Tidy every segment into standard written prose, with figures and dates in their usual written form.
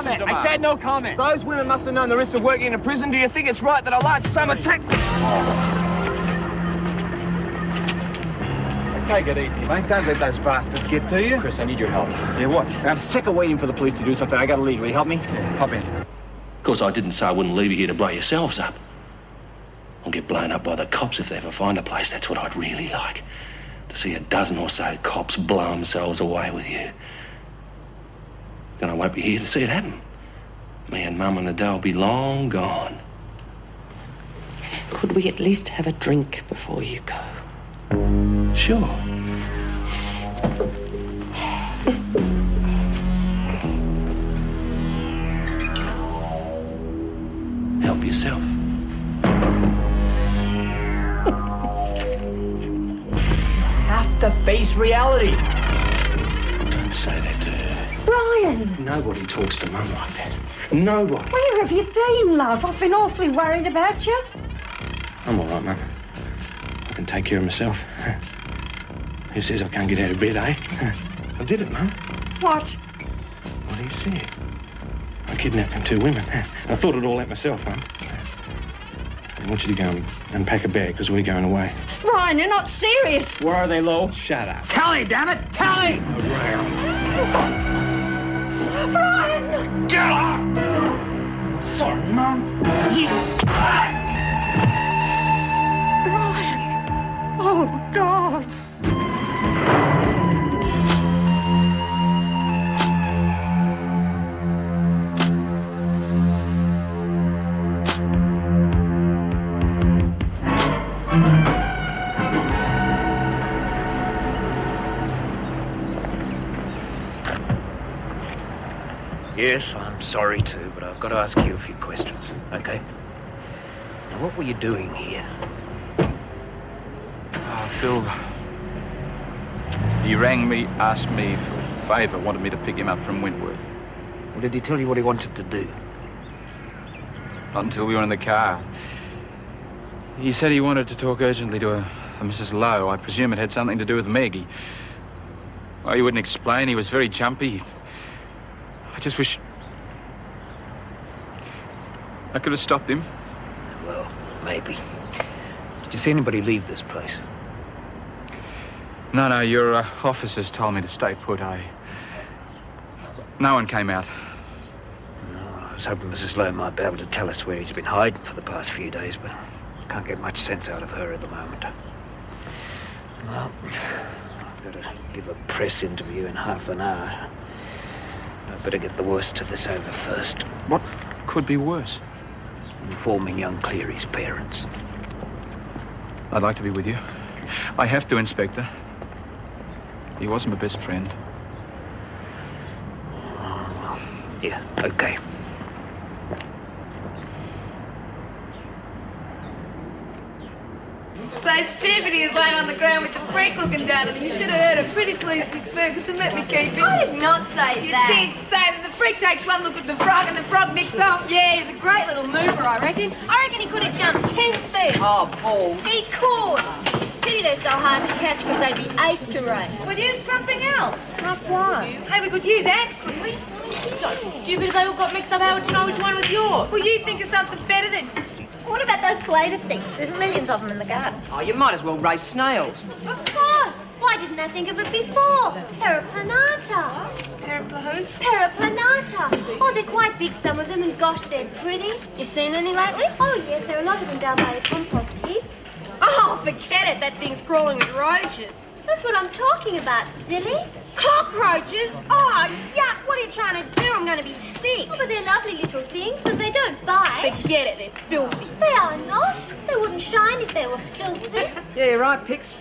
comment. I said no comment. Those women must have known the risks of working in a prison. Do you think it's right that a large sum attack... Take it easy, mate. Don't let those bastards get to you. Chris, I need your help. Yeah, what? I'm sick of waiting for the police to do something. I gotta leave. Will you help me? Yeah, hop in. Of course, I didn't say I wouldn't leave you here to blow yourselves up. I'll get blown up by the cops if they ever find a place. That's what I'd really like. To see a dozen or so cops blow themselves away with you. Then I won't be here to see it happen. Me and Mum and the dough will be long gone. Could we at least have a drink before you go? Sure. Help yourself. Have to face reality. Don't say that to her. Brian! Nobody talks to Mum like that. Nobody. Where have you been, love? I've been awfully worried about you. I'm all right, Mum. I can take care of myself. Who says I can't get out of bed, eh? I did it, Mum. What? What do you say? I kidnapped them 2 women. I thought it all out myself, Mum. I want you to go and pack a bag, because we're going away. Brian, you're not serious. Where are they, Lo? Shut up. Tally, damn it! Tally! Brian! Get off! Sorry, Mum. Brian! Oh, God. Yes, I'm sorry too, but I've got to ask you a few questions, okay? Now, what were you doing here? Phil, he rang me, asked me for a favour, wanted me to pick him up from Wentworth. Well, did he tell you what he wanted to do? Not until we were in the car. He said he wanted to talk urgently to a Mrs. Lowe. I presume it had something to do with Meg. He wouldn't explain. He was very jumpy. I just wish I could have stopped him. Well, maybe. Did you see anybody leave this place? No, your officers told me to stay put. No one came out. No, I was hoping Mrs. Lowe might be able to tell us where he's been hiding for the past few days, but can't get much sense out of her at the moment. Well, I've got to give a press interview in half an hour. I'd better get the worst of this over first. What could be worse? Informing young Cleary's parents. I'd like to be with you. I have to, Inspector. He wasn't my best friend. Yeah, okay. So stupid he is lying on the ground with the freak looking down at him. You should have heard her. Pretty please, Miss Ferguson, let me keep him. I did not say you that. You did say that the freak takes one look at the frog and the frog nicks off. Yeah, he's a great little mover, I reckon. I reckon he could have jumped 10 feet. Oh, balls. He could. Pity they're so hard to catch because they'd be ace to race. We'd use something else. Like what? Hey, we could use ants, couldn't we? Don't be stupid. If they all got mixed up, how would you know which one was yours? Well, you think of something better than stupid. What about those Slater things? There's millions of them in the garden. Oh, you might as well race snails. Of course. Why didn't I think of it before? Periplanata. Parapla who? Periplanata. Oh, they're quite big, some of them, and gosh, they're pretty. You seen any lately? Oh, yes, there are a lot of them down by the compost heap. Oh, forget it. That thing's crawling with roaches. That's what I'm talking about, silly. Cockroaches? Oh, yuck. What are you trying to do? I'm going to be sick. Oh, but they're lovely little things, and they don't bite. Forget it. They're filthy. They are not. They wouldn't shine if they were filthy. Yeah, you're right, Pix.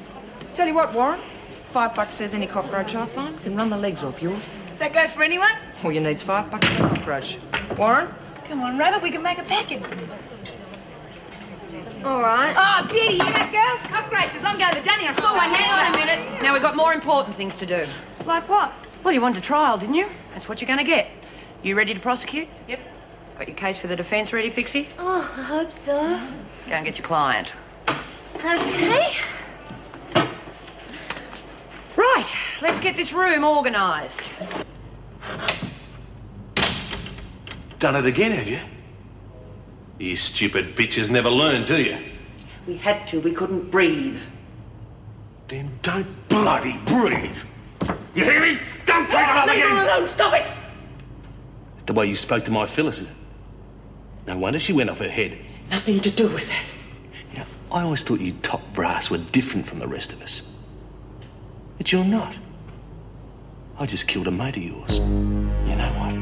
Tell you what, Warren. $5 says any cockroach I find can run the legs off yours. Does that go for anyone? All you need's $5 for a cockroach. Warren? Come on, Rabbit. We can make a packet. All right. Oh, beauty. You know, girls? Cockroaches. I'm going to Danny. I saw one. Hang on a minute. Now, we've got more important things to do. Like what? Well, you wanted a trial, didn't you? That's what you're going to get. You ready to prosecute? Yep. Got your case for the defence ready, Pixie? Oh, I hope so. Go and get your client. Okay. Right, let's get this room organised. Done it again, have you? You stupid bitches never learn, do you? We had to. We couldn't breathe. Then don't bloody breathe. You hear me? Don't take it up Leave again! her alone, stop it! The way you spoke to my Phyllis, is it? No wonder she went off her head. Nothing to do with it. You know, I always thought you top brass were different from the rest of us. But you're not. I just killed a mate of yours. You know what?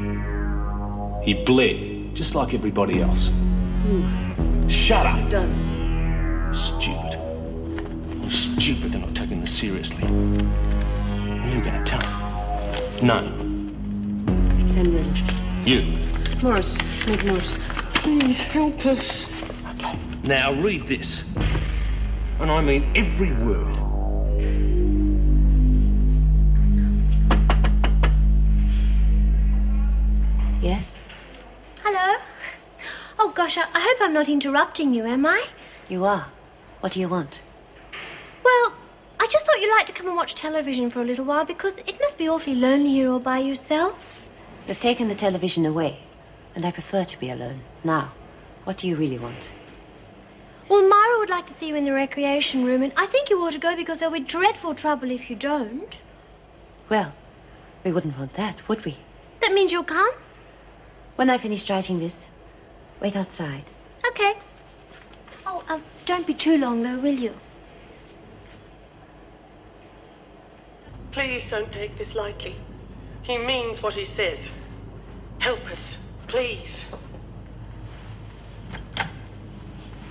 He bled, just like everybody else. Shut up! Done. Stupid. You're stupid, they're not taking this seriously. And you're gonna tell them. None. Henry. You. Morris. Meg Morris. Please help us. Okay. Now read this. And I mean every word. Yes? Hello? Oh, gosh, I hope I'm not interrupting you, am I? You are. What do you want? Well, I just thought you'd like to come and watch television for a little while because it must be awfully lonely here all by yourself. They've taken the television away, and I prefer to be alone. Now, what do you really want? Well, Myra would like to see you in the recreation room, and I think you ought to go because there'll be dreadful trouble if you don't. Well, we wouldn't want that, would we? That means you'll come? When I finished writing this, wait outside. Okay. Oh, don't be too long, though, will you? Please don't take this lightly. He means what he says. Help us, please.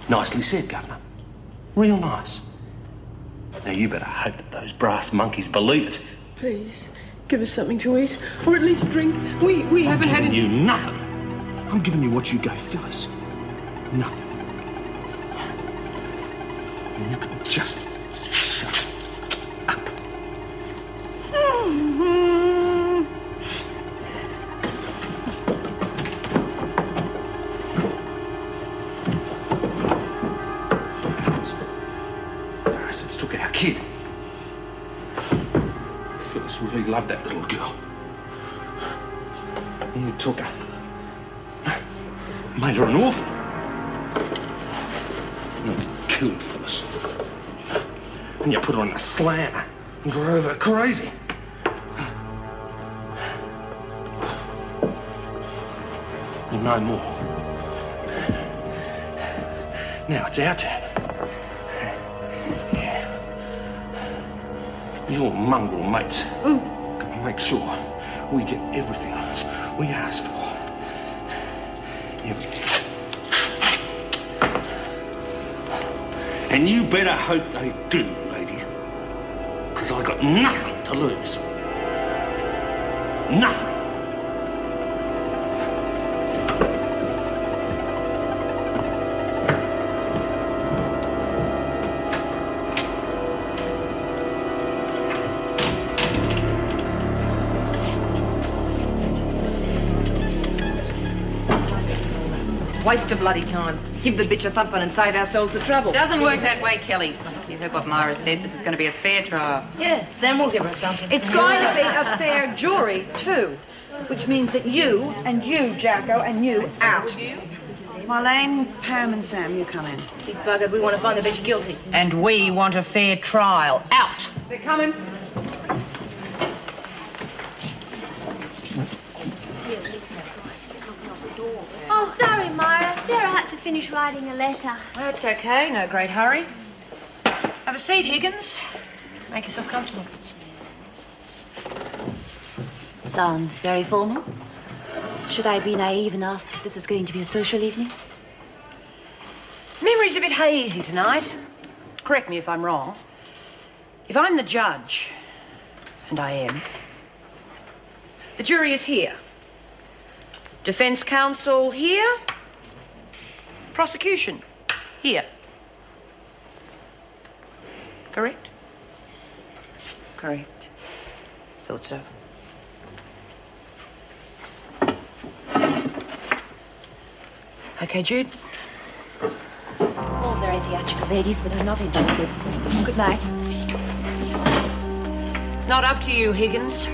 Nicely said, Governor. Real nice. Now you better hope that those brass monkeys believe it. Please, give us something to eat, or at least drink. We haven't had any... You nothing. I'm giving you what you gave Phyllis. Nothing. And you can just shut up. Harrison's took our kid. Phyllis really loved that little girl. And you took her. Made her an orphan. And you killed Phyllis. And you put her on the slammer and drove her crazy. And no more. Now it's our turn. Yeah. Your mongrel mates can make sure we get everything we ask for. And you better hope they do, lady. Because I got nothing to lose. Nothing. Waste of bloody time. Give the bitch a thumping and save ourselves the trouble. Doesn't work that way, Kelly. You heard what Myra said. This is going to be a fair trial. Yeah, then we'll give her a thumping. It's going to be a fair jury, too. Which means that you, and you, Jacko, and you, out. Marlene, Pam and Sam, you come in. Big buggered, we want to find the bitch guilty. And we want a fair trial. Out! They're coming. Oh, sorry, Myra. Sarah had to finish writing a letter. That's okay, no great hurry. Have a seat, Higgins. Make yourself comfortable. Sounds very formal. Should I be naive and ask if this is going to be a social evening? Memory's a bit hazy tonight. Correct me if I'm wrong. If I'm the judge, and I am, the jury is here. Defense counsel here. Prosecution here. Correct? Correct. Thought so. Okay, Jude. All very theatrical, ladies, but I'm not interested. Good night. It's not up to you, Higgins.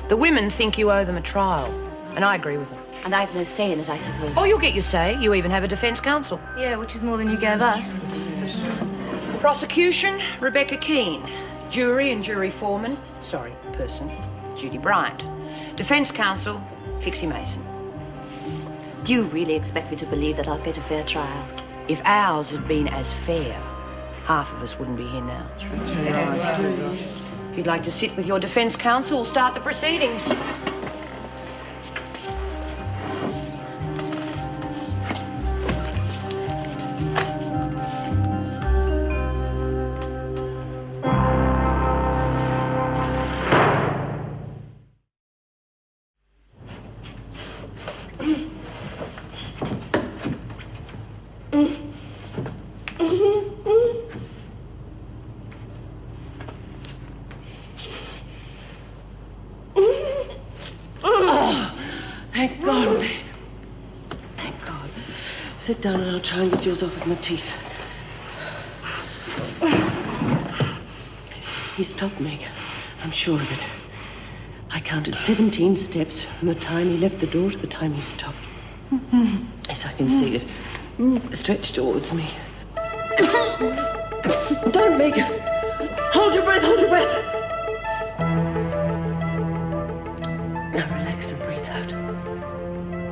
The women think you owe them a trial, and I agree with them. And I've no say in it, I suppose. Oh, you'll get your say. You even have a defence counsel. Yeah, which is more than you gave us. Prosecution, Rebecca Keane. Jury and jury foreman, person, Judy Bryant. Defence counsel, Pixie Mason. Do you really expect me to believe that I'll get a fair trial? If ours had been as fair, half of us wouldn't be here now. If you'd like to sit with your defence counsel, we'll start the proceedings. Thank God, Meg. Thank God. Sit down and I'll try and get yours off with my teeth. He stopped, Meg. I'm sure of it. I counted 17 steps from the time he left the door to the time he stopped. Yes, I can see it. Stretched towards me. Don't, Meg. Hold your breath, hold your breath. Now relax and breathe out.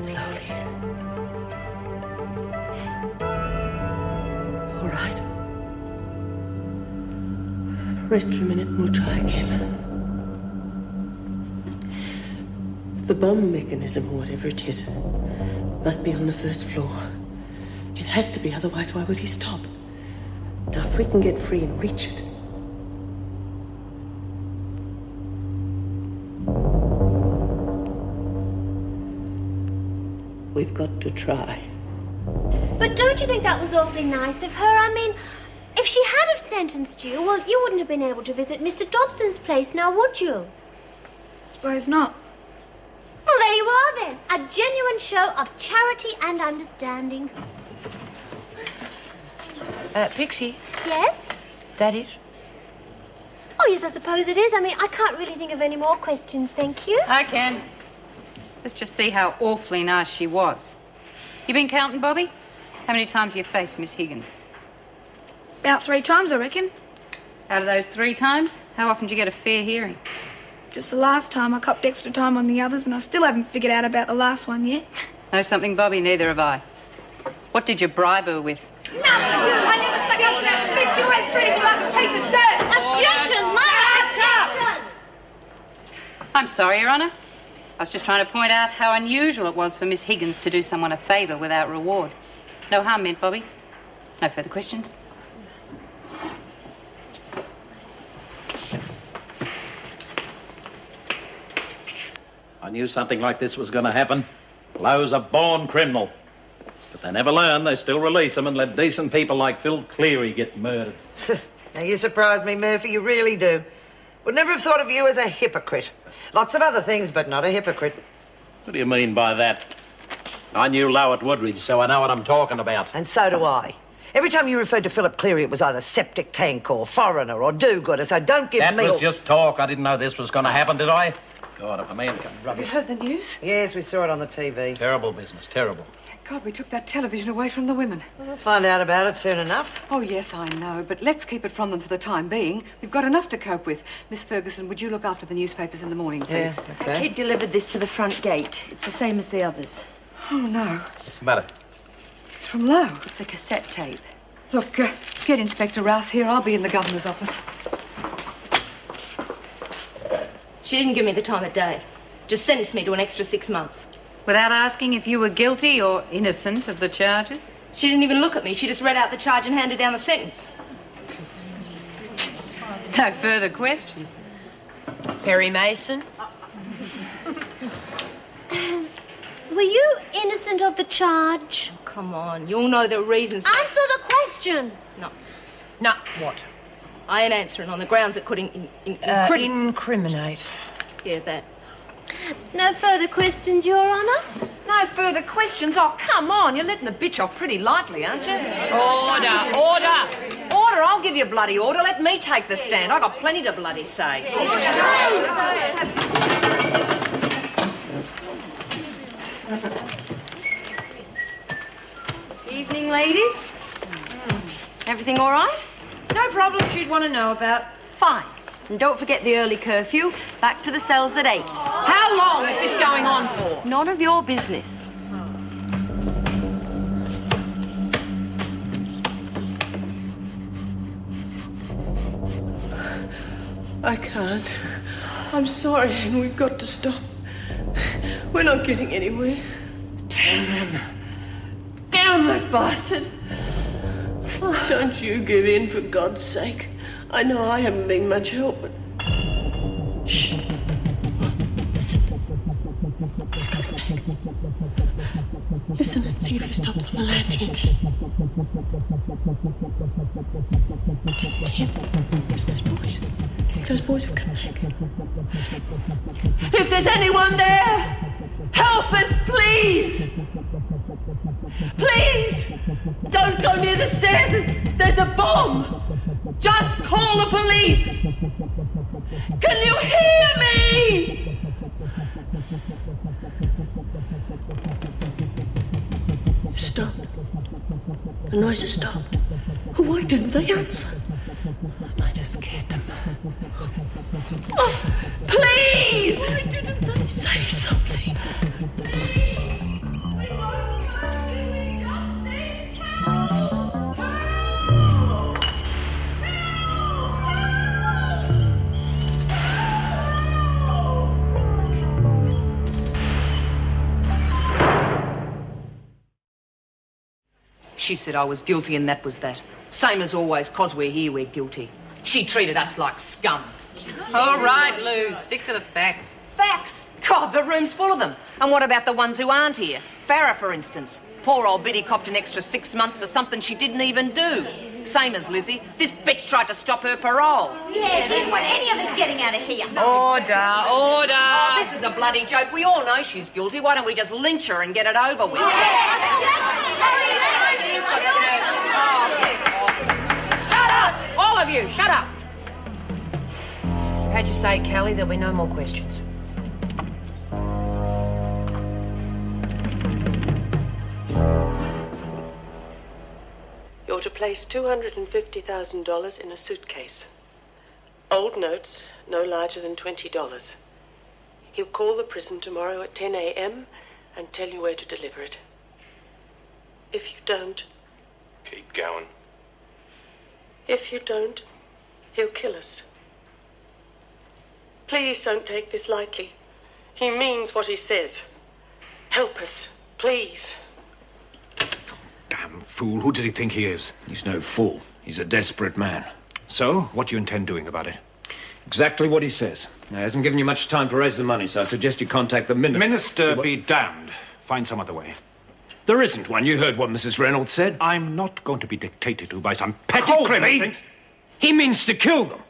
Slowly. All right. Rest for a minute and we'll try again. The bomb mechanism, or whatever it is, must be on the first floor. It has to be, otherwise why would he stop? Now, if we can get free and reach it. We've got to try. But don't you think that was awfully nice of her? I mean, if she had have sentenced you, well, you wouldn't have been able to visit Mr. Dobson's place now, would you? Suppose not. Well, there you are then. A genuine show of charity and understanding. Pixie, Yes? that it? Oh, yes, I suppose it is. I mean, I can't really think of any more questions, thank you. I can. Let's just see how awfully nice she was. You been counting, Bobby? How many times you faced Miss Higgins? About 3 times, I reckon. Out of those 3 times, how often did you get a fair hearing? Just the last time I copped extra time on the others, and I still haven't figured out about the last one yet. Know something, Bobby? Neither have I. What did you bribe her with? No, I never stuck up for that bitch. You always treated me like a piece of dirt. Objection, Mara, objection! I'm sorry, Your Honour. I was just trying to point out how unusual it was for Miss Higgins to do someone a favour without reward. No harm meant, Bobby. No further questions? I knew something like this was going to happen. Lowe's a born criminal. But they never learn. They still release them and let decent people like Phil Cleary get murdered. Now, you surprise me, Murphy, you really do. Would never have thought of you as a hypocrite. Lots of other things, but not a hypocrite. What do you mean by that? I knew Lowe at Woodridge, so I know what I'm talking about. And so do I. Every time you referred to Philip Cleary, it was either septic tank or foreigner or do-gooder, so don't give me... That was just talk. I didn't know this was going to happen, did I? God, if a man can Have rubbish. you heard the news? Yes, we saw it on the TV. Terrible business, terrible. Thank God we took that television away from the women. We'll find out about it soon enough. Oh, yes, I know, but let's keep it from them for the time being. We've got enough to cope with. Miss Ferguson, would you look after the newspapers in the morning, please? Yeah, okay. Kid delivered this to the front gate. It's the same as the others. Oh, no. What's the matter? It's from Lowe. It's a cassette tape. Look, get Inspector Rouse here. I'll be in the governor's office. She didn't give me the time of day. Just sentenced me to an extra 6 months. Without asking if you were guilty or innocent of the charges? She didn't even look at me. She just read out the charge and handed down the sentence. No further questions. Perry Mason? Were you innocent of the charge? Oh, come on, you'll know the reasons. Answer the question! No. No, what? I ain't answering on the grounds it could Incriminate. Yeah, that. No further questions, Your Honour? No further questions? Oh, come on. You're letting the bitch off pretty lightly, aren't you? Order, order! Order? I'll give you a bloody order. Let me take the stand. I got plenty to bloody say. Evening, ladies. Everything all right? No problems you'd want to know about. Fine. And don't forget the early curfew. Back to the cells at 8. How long is this going on for? None of your business. I can't. I'm sorry, and we've got to stop. We're not getting anywhere. Damn him. Damn that bastard. Oh, don't you give in, for God's sake. I know I haven't been much help, but... Shh. Listen. He's coming back. Listen and see if he stops on the landing again. Just him. It's those boys. I think those boys have come back. If there's anyone there, help us, please! Please! Don't go near the stairs. There's a bomb. Just call the police. Can you hear me? Stop. The noises stopped. Why didn't they answer? I might have scared them. Oh, please! Why didn't they say something? She said I was guilty and that was that. Same as always, 'cause we're here, we're guilty. She treated us like scum. All right, Lou, stick to the facts. Facts? God, the room's full of them. And what about the ones who aren't here? Farrah, for instance. Poor old Biddy copped an extra 6 months for something she didn't even do. Same as Lizzie. This bitch tried to stop her parole. Yeah, she didn't want any of us getting out of here. Order, order. Oh, this is a bloody joke. We all know she's guilty. Why don't we just lynch her and get it over with? Shut up! All of you, shut up! How'd you say, Callie? There'll be no more questions. You're to place $250,000 in a suitcase. Old notes, no larger than $20. He'll call the prison tomorrow at 10 a.m. and tell you where to deliver it. If you don't... Keep going. If you don't, he'll kill us. Please don't take this lightly. He means what he says. Help us, please. Damn fool. Who does he think he is? He's no fool. He's a desperate man. So, what do you intend doing about it? Exactly what he says. Now, he hasn't given you much time to raise the money, so I suggest you contact the minister. Minister be damned. Find some other way. There isn't one. You heard what Mrs. Reynolds said. I'm not going to be dictated to by some petty criminal. He means to kill them.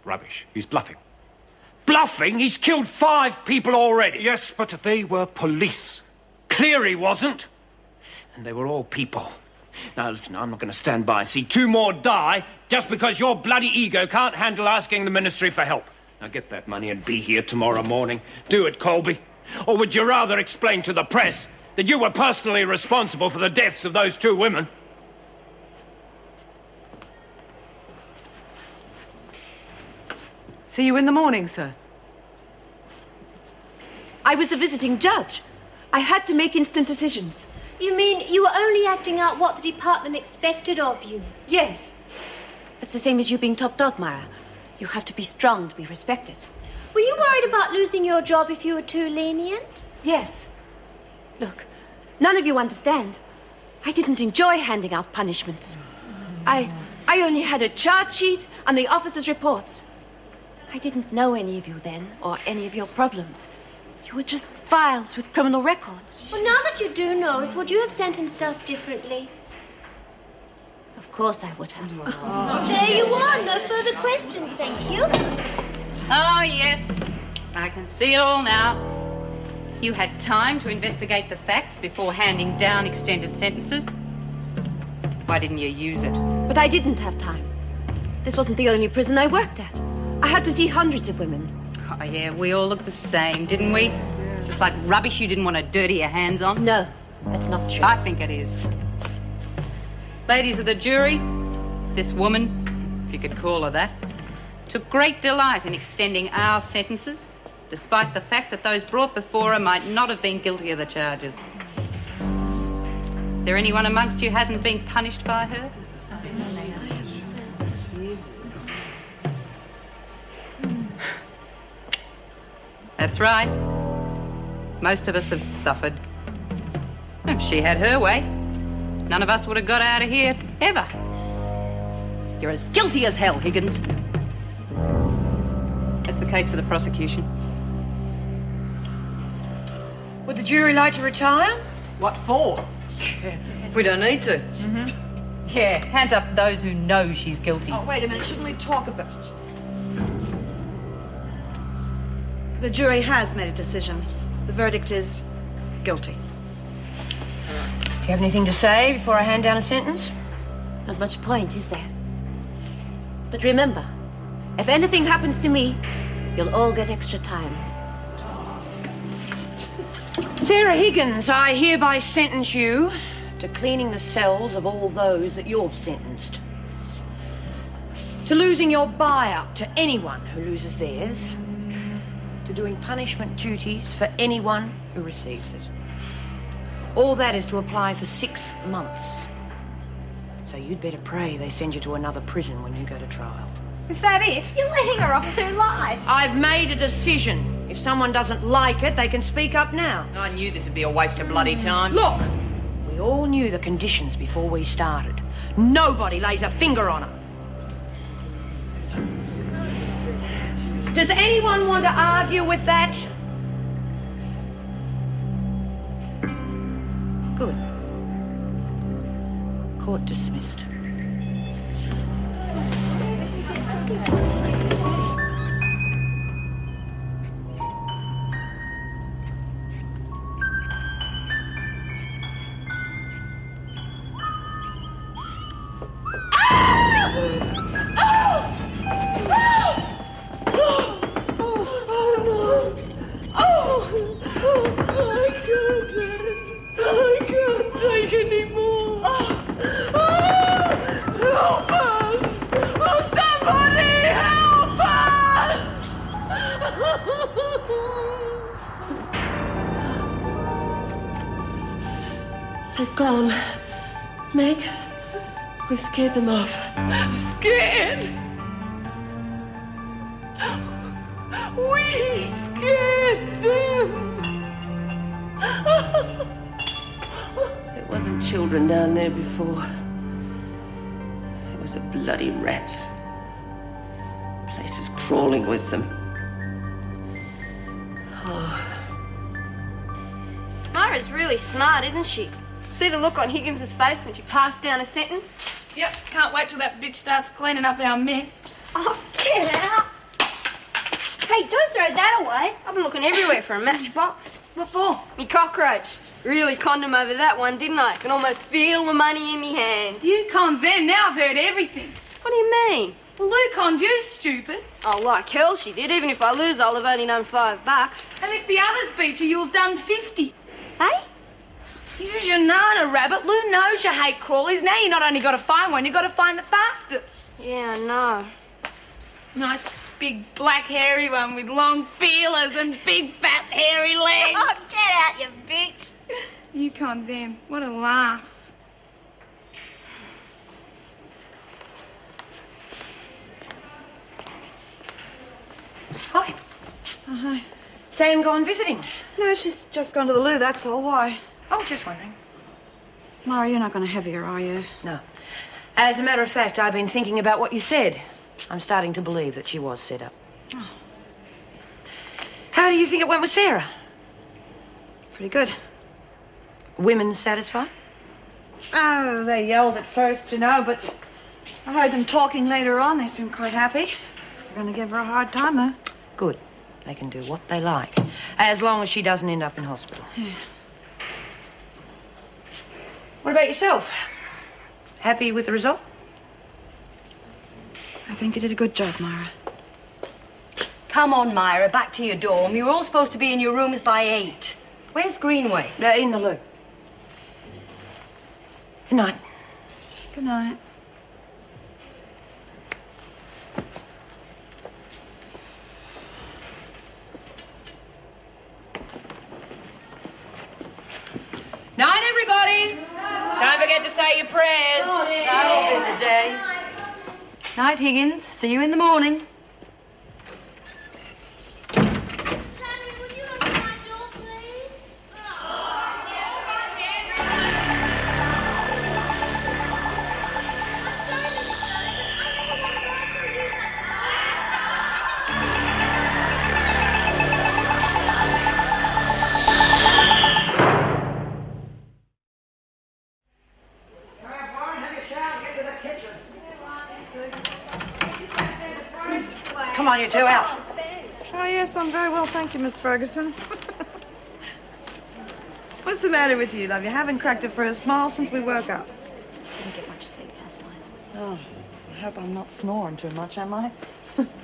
Rubbish. He's bluffing. Bluffing? He's killed 5 people already. Yes, but they were police. Cleary wasn't. And they were all people. Now, listen, I'm not going to stand by and see 2 more die just because your bloody ego can't handle asking the ministry for help. Now, get that money and be here tomorrow morning. Do it, Colby. Or would you rather explain to the press that you were personally responsible for the deaths of those 2 women? See you in the morning, sir. I was the visiting judge. I had to make instant decisions. You mean you were only acting out what the department expected of you? Yes. It's the same as you being top dog, Mara. You have to be strong to be respected. Were you worried about losing your job if you were too lenient? Yes. Look, none of you understand. I didn't enjoy handing out punishments. I only had a charge sheet and the officer's reports. I didn't know any of you then, or any of your problems. You were just files with criminal records. Well, now that you do know us, would you have sentenced us differently? Of course I would have. There you are. No further questions, thank you. Oh, yes. I can see it all now. You had time to investigate the facts before handing down extended sentences. Why didn't you use it? But I didn't have time. This wasn't the only prison I worked at. I had to see hundreds of women. Oh, yeah, we all looked the same, didn't we? Just like rubbish you didn't want to dirty your hands on? No, that's not true. I think it is. Ladies of the jury, this woman, if you could call her that, took great delight in extending our sentences, despite the fact that those brought before her might not have been guilty of the charges. Is there anyone amongst you who hasn't been punished by her? That's right. Most of us have suffered. If she had her way, none of us would have got out of here, ever. You're as guilty as hell, Higgins. That's the case for the prosecution. Would the jury like to retire? What for? We don't need to. Yeah, hands up those who know she's guilty. Oh, wait a minute. Shouldn't we talk about... The jury has made a decision. The verdict is guilty. Do you have anything to say before I hand down a sentence? Not much point, is there? But remember, if anything happens to me, you'll all get extra time. Sarah Higgins, I hereby sentence you to cleaning the cells of all those that you've sentenced. To losing your buy-up to anyone who loses theirs. To doing punishment duties for anyone who receives it. All that is to apply for 6 months. So you'd better pray they send you to another prison when you go to trial. Is that it? You're letting her off too light. I've made a decision. If someone doesn't like it, they can speak up now. I knew this would be a waste of bloody time. Look, we all knew the conditions before we started. Nobody lays a finger on them. Does anyone want to argue with that? Good. Court dismissed. They've gone. Meg, we've scared them off. Scared? We scared them. There wasn't children down there before. It was the bloody rats. Places crawling with them. Oh. Myra's really smart, isn't she? See the look on Higgins' face when she passed down a sentence? Yep, can't wait till that bitch starts cleaning up our mess. Oh, get out! Hey, don't throw that away. I've been looking everywhere for a matchbox. What for? Me cockroach. Really conned him over that one, didn't I? Can almost feel the money in me hand. You conned them, now I've heard everything. What do you mean? Well, Lou conned you, stupid. Oh, like hell she did. Even if I lose, I'll have only done $5. And if the others beat you, you'll have done 50. Hey? Use your nana, rabbit. Lou knows you hate crawlies. Now you not only got to find one, you got to find the fastest. Yeah, I know. Nice big black hairy one with long feelers and big fat hairy legs. Oh, get out, you bitch. You conned them. What a laugh. Hi. Oh, hi. Sam gone visiting? No, she's just gone to the loo, that's all. Why? Oh, just wondering. Mara, you're not going to heavy her, are you? No. As a matter of fact, I've been thinking about what you said. I'm starting to believe that she was set up. Oh. How do you think it went with Sarah? Pretty good. Women satisfied? Oh, they yelled at first, you know, but I heard them talking later on. They seemed quite happy. We're going to give her a hard time, though. Good. They can do what they like, as long as she doesn't end up in hospital. Yeah. What about yourself? Happy with the result? I think you did a good job, Myra. come on, Myra, back to your dorm. You're all supposed to be in your rooms by 8. Where's Greenway? In the loo. Good night. Good night. Night, everybody. Don't forget to say your prayers. That'll be the day. Night, Higgins. See you in the morning. Come on, you two, out. Oh, yes, I'm very well, thank you, Miss Ferguson. What's the matter with you, love? You haven't cracked it for a smile since we woke up. Didn't get much sleep last night. Oh, I hope I'm not snoring too much, am I?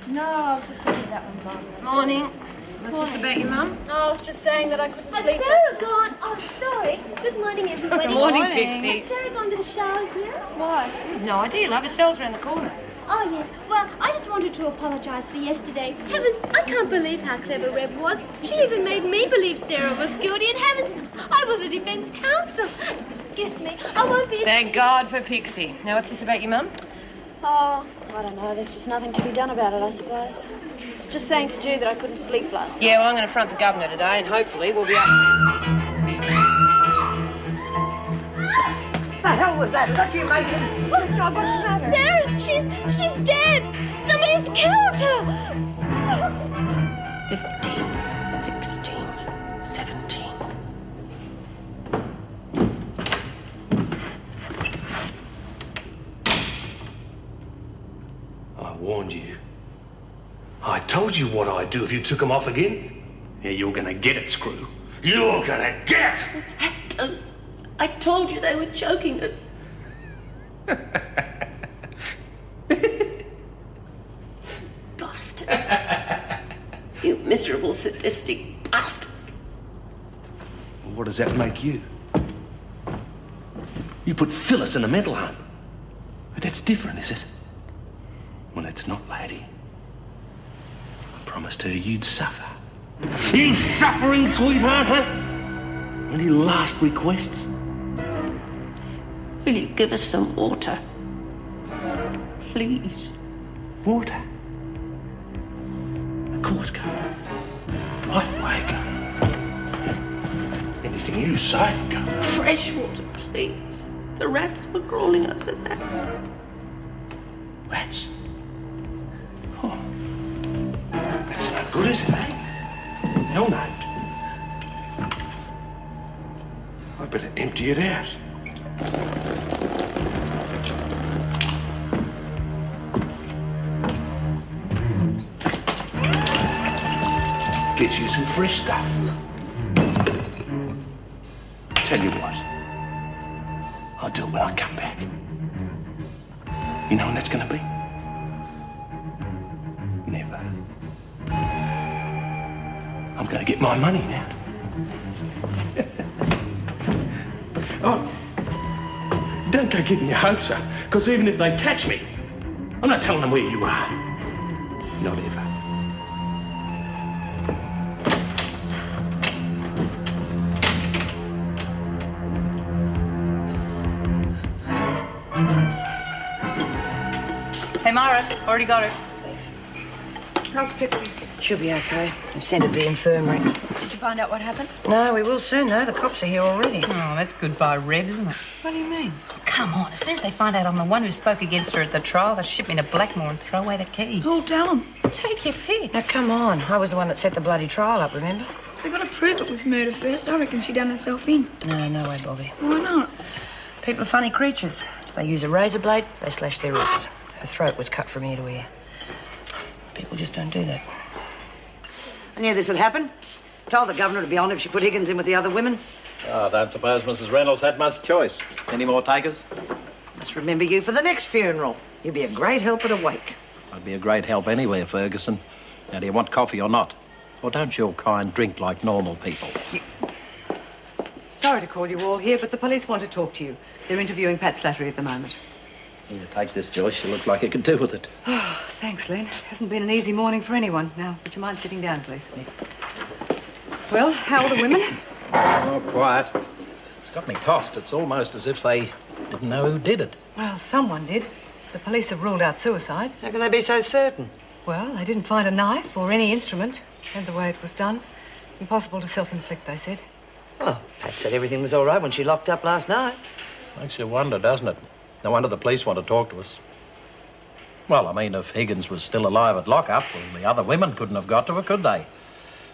No, I was just thinking that one, Barbara. Morning. What's this about your mum? No, I was just saying that I couldn't Has sleep. Sarah gone? Oh, sorry. Good morning, everybody. Good morning, Pixie. Has Sarah gone to the showers yet? Why? No idea, love. Her cell's around the corner. Oh, yes. Well, I just wanted to apologise for yesterday. Heavens, I can't believe how clever Reb was. She even made me believe Sarah was guilty. And heavens, I was a defence counsel. Excuse me, I won't be... Thank God for Pixie. Now, what's this about your mum? Oh, I don't know. There's just nothing to be done about it, I suppose. It's just saying to Ju that I couldn't sleep last night. Yeah, well, I'm going to front the governor today, and hopefully we'll be up. The hell was that? Was that you, Mason? Oh, God, what's the matter? Sarah, she's dead. Somebody's killed her. 15, 16, 17. I warned you. I told you what I'd do if you took them off again. Yeah, you're gonna get it, Screw. You're gonna get it! I told you they were choking us. Bastard. You miserable, sadistic bastard. What does that make you? You put Phyllis in a mental home. But that's different, is it? Well, it's not, lady. I promised her you'd suffer. You suffering sweetheart, huh? Any last requests? Will you give us some water? Please. Water? Of course, go. Right away, go. Anything you say, go. Fresh water, please. The rats were crawling over there. Rats? Oh. That's no good, is it, eh? Hell no. I better empty it out. Get you some fresh stuff. Tell you what, I'll do it when I come back. You know when that's gonna be? Never. I'm gonna get my money now. Oh, don't go getting your hopes up, because even if they catch me, I'm not telling them where you are. Not ever. Hey, Myra, already got her. How's Pixie? She'll be okay. I've sent her to the infirmary. Did you find out what happened? No, we will soon, though. The cops are here already. Oh, that's goodbye, Reb, isn't it? What do you mean? Oh, come on. As soon as they find out I'm the one who spoke against her at the trial, they'll ship me to Blackmore and throw away the key. Who'll tell them? Take your pick. Now, come on. I was the one that set the bloody trial up, remember? They got to prove it was murder first. I reckon she done herself in. No, no way, Bobby. Why not? People are funny creatures. If they use a razor blade, they slash their wrists. Her throat was cut from ear to ear. People just don't do that. I knew this would happen. Told the governor to be on if she put Higgins in with the other women. I don't suppose Mrs. Reynolds had much choice. Any more takers? Must remember you for the next funeral. You'll be a great help at a wake. I'd be a great help anywhere, Ferguson. Now, do you want coffee or not? Or don't your kind drink like normal people? Sorry to call you all here, but the police want to talk to you. They're interviewing Pat Slattery at the moment. Here, take this, Joyce. You look like you could do with it. Oh, thanks, Len. Hasn't been an easy morning for anyone. Now, would you mind sitting down, please? Well, how are the women? Oh, quiet. It's got me tossed. It's almost as if they didn't know who did it. Well, someone did. The police have ruled out suicide. How can they be so certain? Well, they didn't find a knife or any instrument. And the way it was done. Impossible to self-inflict, they said. Well, Pat said everything was all right when she locked up last night. Makes you wonder, doesn't it? No wonder the police want to talk to us. Well, I mean, if Higgins was still alive at lockup, well, the other women couldn't have got to her, could they?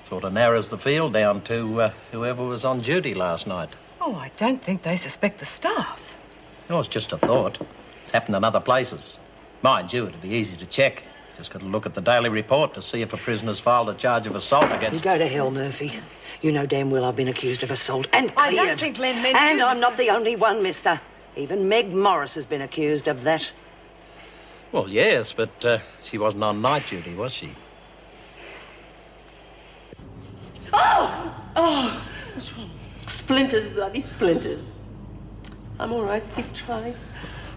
Sort of narrows the field down to whoever was on duty last night. Oh, I don't think they suspect the staff. Oh, it's just a thought. It's happened in other places. Mind you, it'd be easy to check. Just got to look at the daily report to see if a prisoner's filed a charge of assault against... You go to hell, Murphy. You know damn well I've been accused of assault and I cleared. don't think Len meant And you, I'm Mr. not the only one, mister. Even Meg Morris has been accused of that. Well, yes, but she wasn't on night duty, was she? Oh! Oh! What's wrong? Splinters, bloody splinters. I'm all right. Keep trying.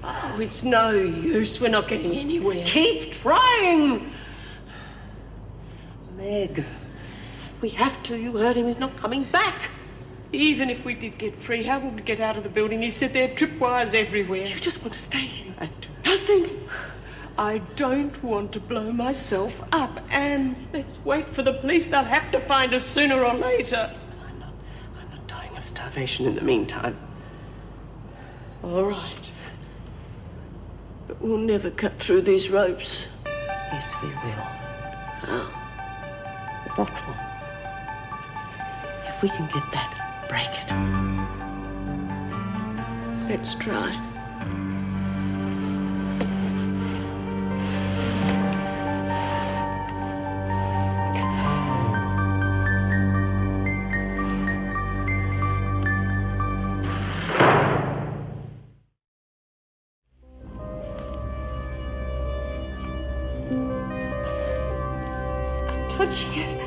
Oh, it's no use. We're not getting anywhere. Keep trying! Meg, we have to. You heard him. He's not coming back. Even if we did get free, how would we get out of the building? He said there are tripwires everywhere. You just want to stay here and do nothing. I don't want to blow myself up. And let's wait for the police. They'll have to find us sooner or later. I'm not dying of starvation in the meantime. All right. But we'll never cut through these ropes. Yes, we will. How? The bottle. If we can get that, break it. Let's try. I'm touching it.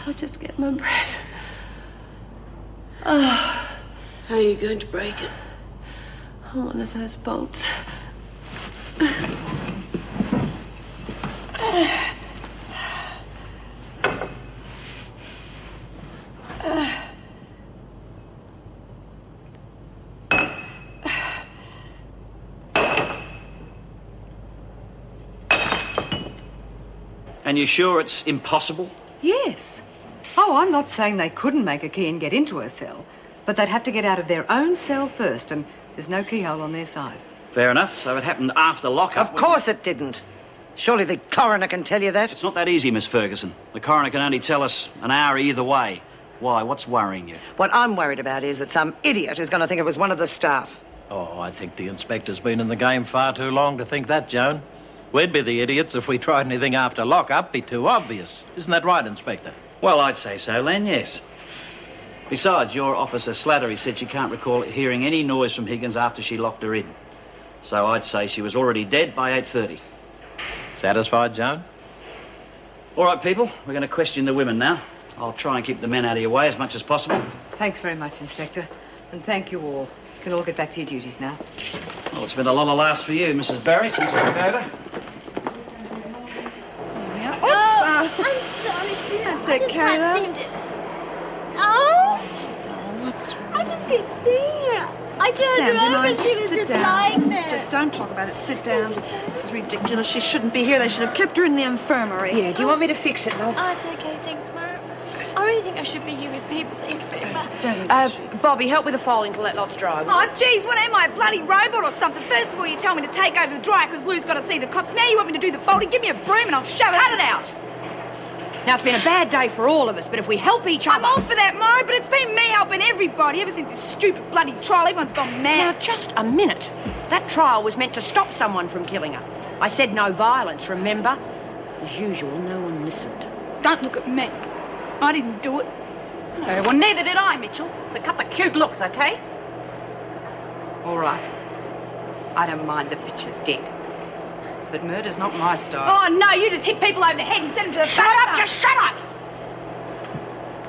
I'll just get my breath. Oh, how are you going to break it? On one of those bolts. And you're sure it's impossible? Yes. Oh, I'm not saying they couldn't make a key and get into her cell, but they'd have to get out of their own cell first, and there's no keyhole on their side. Fair enough. So it happened after lockup. Of course it didn't. Surely the coroner can tell you that. It's not that easy, Miss Ferguson. The coroner can only tell us an hour either way. Why? What's worrying you? What I'm worried about is that some idiot is going to think it was one of the staff. Oh, I think the inspector's been in the game far too long to think that, Joan. We'd be the idiots if we tried anything after lockup. Be too obvious. Isn't that right, Inspector? Well, I'd say so, Len, yes. Besides, your officer Slattery said she can't recall hearing any noise from Higgins after she locked her in. So I'd say she was already dead by 8:30. Satisfied, Joan? All right, people, we're going to question the women now. I'll try and keep the men out of your way as much as possible. Thanks very much, Inspector. And thank you all. You can all get back to your duties now. Well, it's been a lot of laughs for you, Mrs. Barry, since you took over. I'm sorry, Jim. That's I just okay, can't love. seem to... Oh! What's wrong? I just keep seeing her. I turned Sam, her over mind? and she was Sit just down. lying there. Just don't talk about it. Sit down. This is ridiculous. She shouldn't be here. They should have kept her in the infirmary. Yeah, do you want me to fix it, love? Oh, it's okay, thanks, Mara. I really think I should be here with people. Thank you very much. Bobby, help with the folding to let lots dry. Oh, geez, what am I, a bloody robot or something? First of all, you tell me to take over the dryer because Lou's got to see the cops. Now you want me to do the folding? Give me a broom and I'll shove it. Cut it out! Now, it's been a bad day for all of us, but if we help each other... I'm all for that, Mara, but it's been me helping everybody ever since this stupid bloody trial. Everyone's gone mad. Now, just a minute. That trial was meant to stop someone from killing her. I said no violence, remember? As usual, no one listened. Don't look at me. I didn't do it. Well, neither did I, Mitchell. So cut the cute looks, okay? All right. I don't mind the bitch's dead. But murder's not my style. Oh, no, you just hit people over the head and send them to the... Shut up! Just shut up!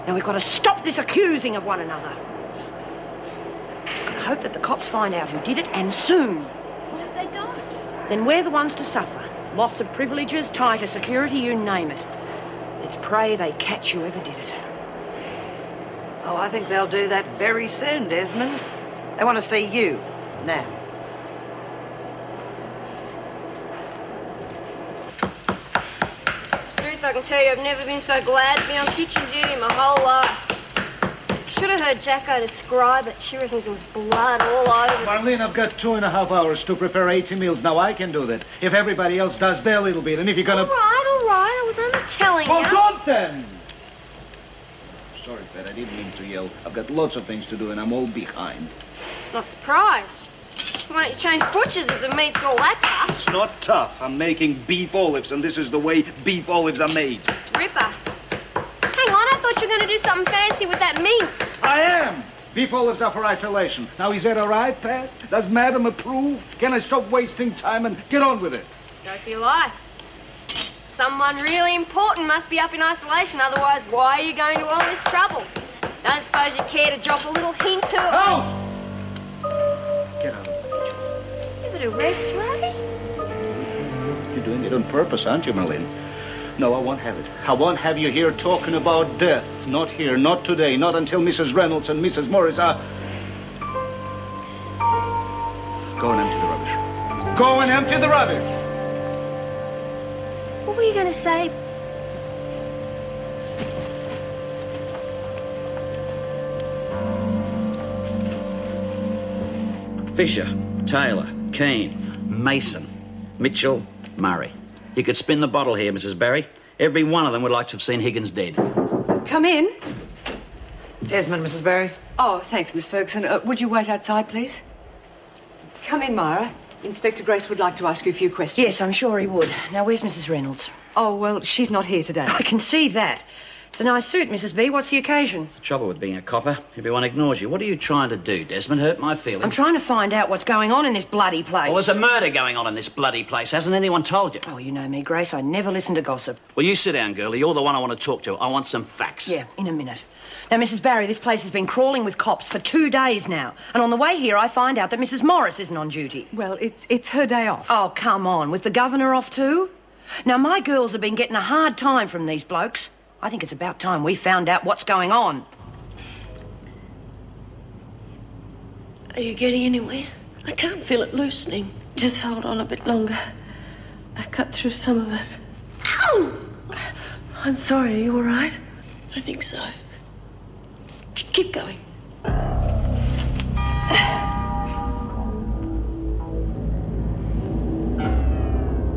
Now, we've got to stop this accusing of one another. Just got to hope that the cops find out who did it, and soon. What if they don't? Then we're the ones to suffer. Loss of privileges, tighter security, you name it. Let's pray they catch whoever did it. Oh, I think they'll do that very soon, Desmond. They want to see you now. Truth, I can tell you, I've never been so glad to be on kitchen duty in my whole life. Should have heard Jacko describe it. She reckons there was blood all over. Marlene, I've got 2.5 hours to prepare 80 meals. Now I can do that. If everybody else does their little bit, and if you're gonna... All right, I was only telling Well, you. don't then! Sorry, Pat, I didn't mean to yell. I've got lots of things to do, and I'm all behind. Not surprised. Why don't you change butchers if the meat's all that tough? It's not tough. I'm making beef olives, and this is the way beef olives are made. Ripper. Hang on, I thought you were going to do something fancy with that mince. I am! Beef olives are for isolation. Now, is that all right, Pat? Does Madam approve? Can I stop wasting time and get on with it? Go for your life. Someone really important must be up in isolation, otherwise why are you going to all this trouble? Don't suppose you care to drop a little hint to it? Oh! Get out of the Give it a rest, Ray. You're doing it on purpose, aren't you, Marlene? No, I won't have it. I won't have you here talking about death. Not here, not today, not until Mrs. Reynolds and Mrs. Morris are... Go and empty the rubbish. Go and empty the rubbish! What were you going to say? Fisher, Taylor, Keane, Mason, Mitchell, Murray. You could spin the bottle here, Mrs. Barry. Every one of them would like to have seen Higgins dead. Come in. Desmond, Mrs. Barry. Oh, thanks, Miss Ferguson. Would you wait outside, please? Come in, Myra. Inspector Grace would like to ask you a few questions. Yes, I'm sure he would. Now, where's Mrs. Reynolds? Oh, well, she's not here today. I can see that. It's a nice suit, Mrs. B. What's the occasion? The trouble with being a copper, everyone ignores you. What are you trying to do, Desmond? Hurt my feelings? I'm trying to find out what's going on in this bloody place. Well, there's a murder going on in this bloody place. Hasn't anyone told you? Oh, you know me, Grace. I never listen to gossip. Well, you sit down, girlie. You're the one I want to talk to. I want some facts. Yeah, in a minute. Now, Mrs. Barry, this place has been crawling with cops for 2 days now. And on the way here, I find out that Mrs. Morris isn't on duty. Well, it's her day off. Oh, come on. With the governor off too? Now, my girls have been getting a hard time from these blokes. I think it's about time we found out what's going on. Are you getting anywhere? I can't feel it loosening. Just hold on a bit longer. I cut through some of it. Ow! I'm sorry, are you all right? I think so. Keep going.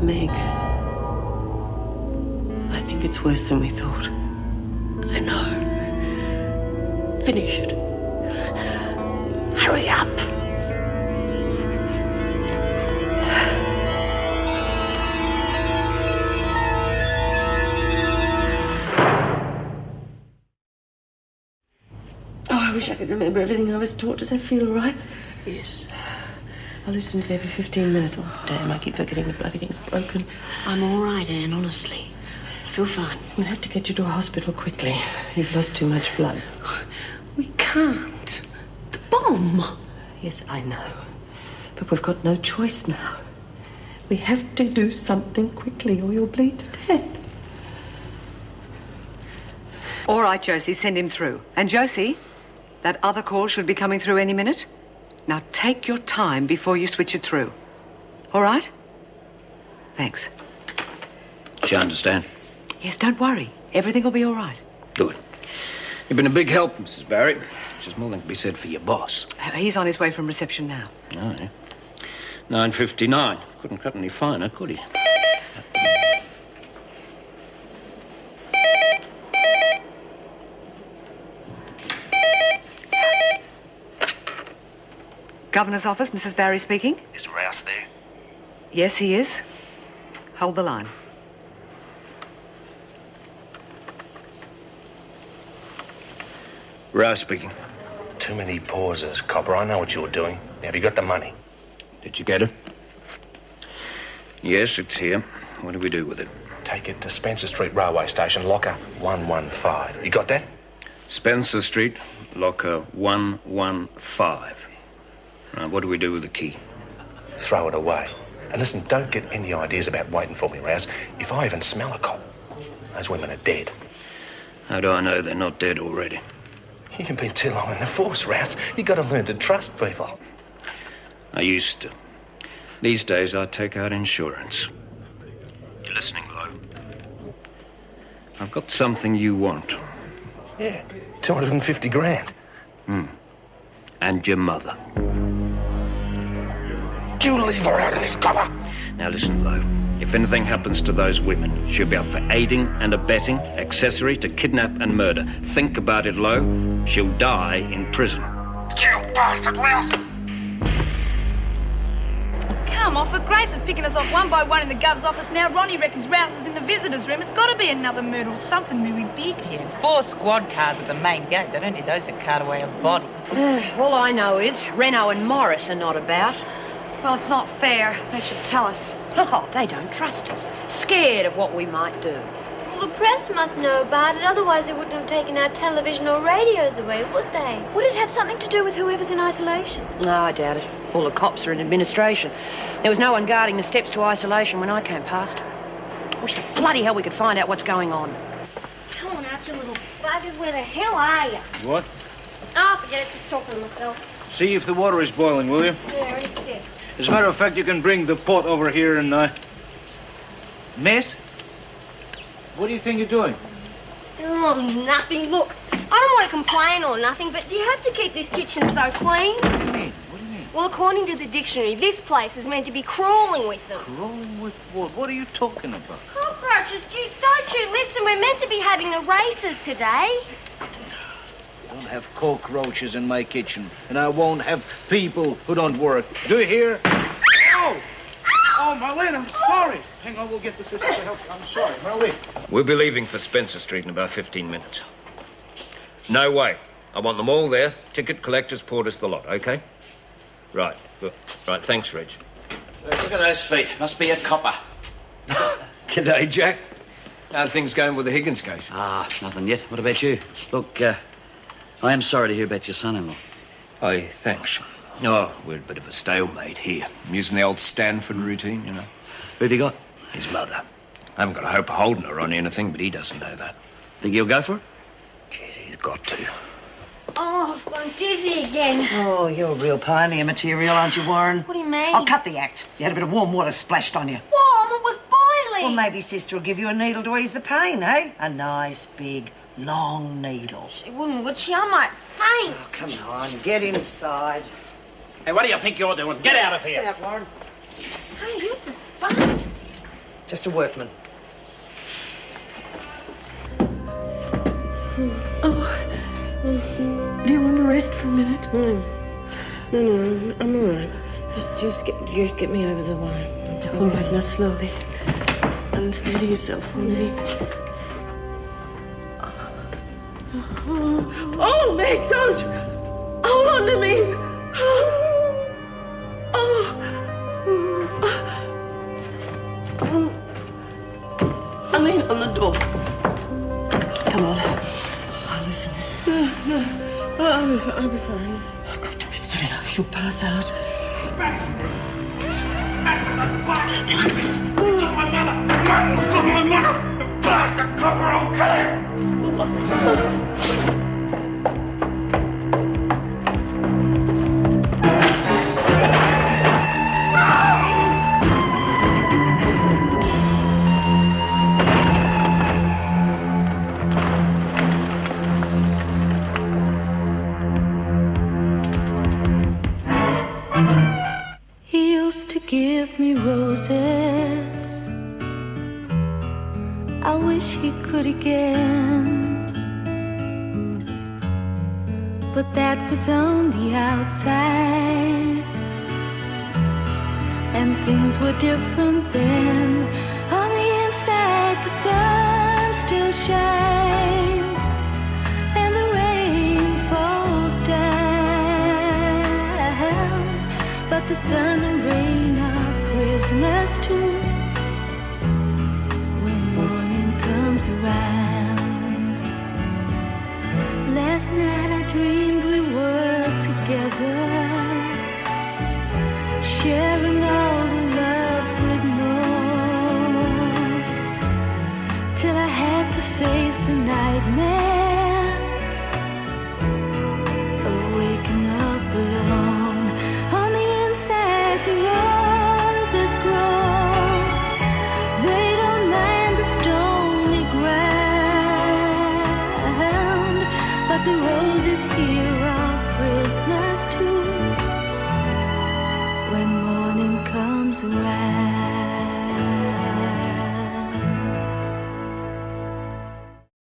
Meg, I think it's worse than we thought. I know. Finish it. Hurry up. Oh, I wish I could remember everything I was taught. Does that feel all right? Yes. I listen to it every 15 minutes. Oh, damn, I keep forgetting the bloody thing's broken. I'm all right, Anne, honestly. I feel fine. We'll have to get you to a hospital quickly. You've lost too much blood. We can't. The bomb. Yes, I know. But we've got no choice now. We have to do something quickly or you'll bleed to death. All right, Josie, send him through. And Josie, that other call should be coming through any minute. Now take your time before you switch it through. All right? Thanks. She understand? Yes, don't worry. Everything will be all right. Good. You've been a big help, Mrs. Barrett. Which is more than can be said for your boss. He's on his way from reception now. Oh, yeah. 9:59. Couldn't cut any finer, could he? Governor's office, Mrs. Barry speaking. Is Rouse there? Yes, he is. Hold the line. Rouse speaking. Too many pauses, copper. I know what you're doing. Now, have you got the money? Did you get it? Yes, it's here. What do we do with it? Take it to Spencer Street Railway Station, locker 115. You got that? Spencer Street, locker 115. Right, what do we do with the key? Throw it away. And listen, don't get any ideas about waiting for me, Rouse. If I even smell a cop, those women are dead. How do I know they're not dead already? You've been too long in the force, Rouse. You got to learn to trust people. I used to. These days, I take out insurance. You listening, Lo? I've got something you want. Yeah, 250 grand. And your mother. You leave her out of this, copper. Now listen, Lo. If anything happens to those women, she'll be up for aiding and abetting, accessory to kidnap and murder. Think about it, Lo. She'll die in prison. You bastard, Rouse! Come off it. Grace is picking us off one by one in the Gov's office now. Ronnie reckons Rouse is in the visitors' room. It's got to be another murder or something really big. Yeah, 4 squad cars at the main gate. They don't need those to cart away a body. All I know is Reno and Morris are not about. Well, it's not fair. They should tell us. Oh, they don't trust us. Scared of what we might do. Well, the press must know about it, otherwise they wouldn't have taken our television or radios away, would they? Would it have something to do with whoever's in isolation? No, I doubt it. All the cops are in administration. There was no one guarding the steps to isolation when I came past. Wish to bloody hell we could find out what's going on. Come on out, you little buggers. Where the hell are you? What? Oh, forget it. Just talking to myself. See if the water is boiling, will you? Yeah, already said. As a matter of fact, you can bring the pot over here and, Miss? What do you think you're doing? Oh, nothing. Look, I don't want to complain or nothing, but do you have to keep this kitchen so clean? What do you mean? What do you mean? Well, according to the dictionary, this place is meant to be crawling with them. Crawling with what? What are you talking about? Cockroaches, geez, don't you listen? We're meant to be having the races today. I don't have cockroaches in my kitchen, and I won't have people who don't work. Do you hear? Oh! Oh, Marlene, I'm sorry. Hang on, we'll get the sister to help. I'm sorry, Marlene. We'll be leaving for Spencer Street in about 15 minutes. No way. I want them all there. Ticket collectors, porters, the lot, okay? Right, good. Right, thanks, Reg. Look at those feet. Must be a copper. G'day, Jack. How are things going with the Higgins case? Nothing yet. What about you? Look, I am sorry to hear about your son-in-law. Oh, thanks. Oh, we're a bit of a stalemate here. I'm using the old Stanford routine, you know. Who've you got? His mother. I haven't got a hope of holding her on anything, but he doesn't know that. Think he'll go for it? Jeez, he's got to. Oh, I've gone dizzy again. Oh, you're real pioneer material, aren't you, Warren? What do you mean? I'll cut the act. You had a bit of warm water splashed on you. Warm? It was boiling. Well, maybe Sister will give you a needle to ease the pain, eh? A nice, big, long needle. She wouldn't, would she? I might faint. Oh, come on, get inside. Hey, what do you think you're doing? Get out of here. Get out, Warren. Hey, who's the sponge? Just a workman. Do you want to rest for a minute? No, I'm all right. Just get me over the wire. All right, now slowly. Unsteady yourself for me. Oh, Meg, don't! Hold on to me! I lean on the door. Come on. I'll listen. No, I'll be fine. I've got to be still. You'll pass out. Stop my mother! Bastard copper, okay? give me roses. I wish he could again. But that was on the outside, and things were different then. On the inside, the sun still shines, and the rain falls down. But the sun and rain are prisoners too when morning comes around. Last night I dreamed we were together, sharing all the love we'd known, till I had to face the nightmare of waking up alone. On the inside, the roses grow. They don't mind the stony ground, but the roses here are prisoners too when morning comes around.